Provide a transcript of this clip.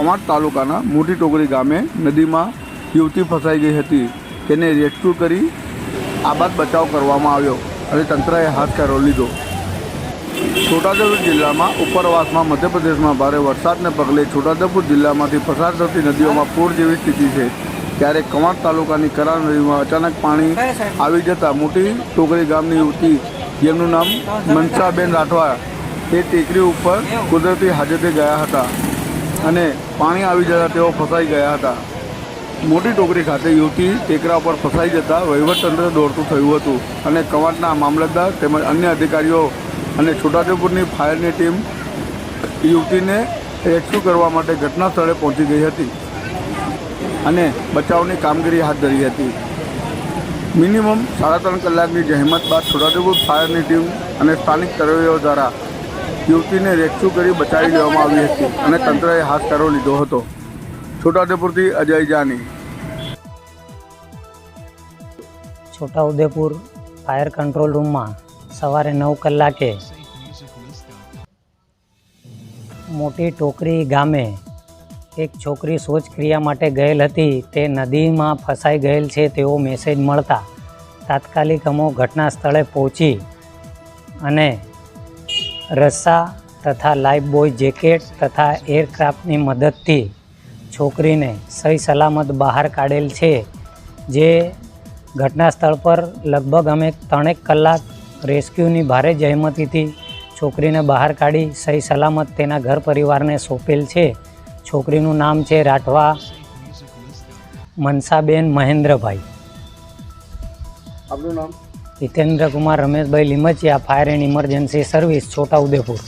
કવાંટ તાલુકાના મોટી ટોકરી ગામે નદીમાં યુવતી ફસાઈ ગઈ હતી। તેને રેસ્ક્યુ કરી આબાદ બચાવ કરવામાં આવ્યો અને તંત્રએ હાથ કર્યો લીધો। છોટાઉદેપુર જિલ્લામાં ઉપરવાસમાં મધ્યપ્રદેશમાં ભારે વરસાદને પગલે છોટાઉદેપુર જિલ્લામાંથી પસાર થતી નદીઓમાં પૂર જેવી સ્થિતિ છે। ત્યારે કવાંટ તાલુકાની કરા નદીમાં અચાનક પાણી આવી જતાં મોટી ટોકરી ગામની યુવતી, જેમનું નામ મનસાબેન રાઠવા, એ ટેકરી ઉપર કુદરતી હાજતે ગયા હતા અને પાણી આવી જતાં તેઓ ફસાઈ ગયા હતા। મોટી ટોકરી ખાતે યુવતી ટેકરા પર ફસાઈ જતાં વહીવટતંત્ર દોડતું થયું હતું અને કવાંટના મામલતદાર તેમજ અન્ય અધિકારીઓ અને છોટાઉદેપુરની ફાયરની ટીમ યુવતીને રેસ્ક્યુ કરવા માટે ઘટના સ્થળે પહોંચી ગઈ હતી અને બચાવની કામગીરી હાથ ધરી હતી। મિનિમમ 3.5 કલાકની જહેમત બાદ છોટાઉદેપુર ફાયરની ટીમ અને સ્થાનિક તરવૈયાઓ દ્વારા યુવતીને રેસ્ક્યુ કરી બચાવી લેવામાં આવી હતી અને તંત્રએ હાથ કર્યો લીધો હતો। છોટાઉદેપુરથી અજય જાની। છોટાઉદેપુર ફાયર કંટ્રોલ રૂમમાં સવારે 9 કલાકે મોટી ટોકરી ગામે એક છોકરી શૌચક્રિયા માટે ગયેલ હતી। તે નદીમાં ફસાઈ ગયેલ છે તેવો મેસેજ મળતા તાત્કાલિક અમો ઘટના સ્થળે પહોંચી અને રસ્સા તથા લાઈફ બોય જેકેટ તથા એરક્રાફ્ટની મદદથી છોકરીને સહી સલામત બહાર કાઢેલ છે। જે ઘટના સ્થળ પર લગભગ અમે 3 કલાક રેસ્ક્યુની ભારે જહેમતીથી છોકરીને બહાર કાઢી સહી સલામત તેના ઘર પરિવારને સોંપેલ છે। છોકરીનું નામ છે રાઠવા મનસાબેન મહેન્દ્રભાઈ। આપનું નામ? Hitendra Kumar Rameshbhai Limchiya, fire and emergency service, Chhota Udepur.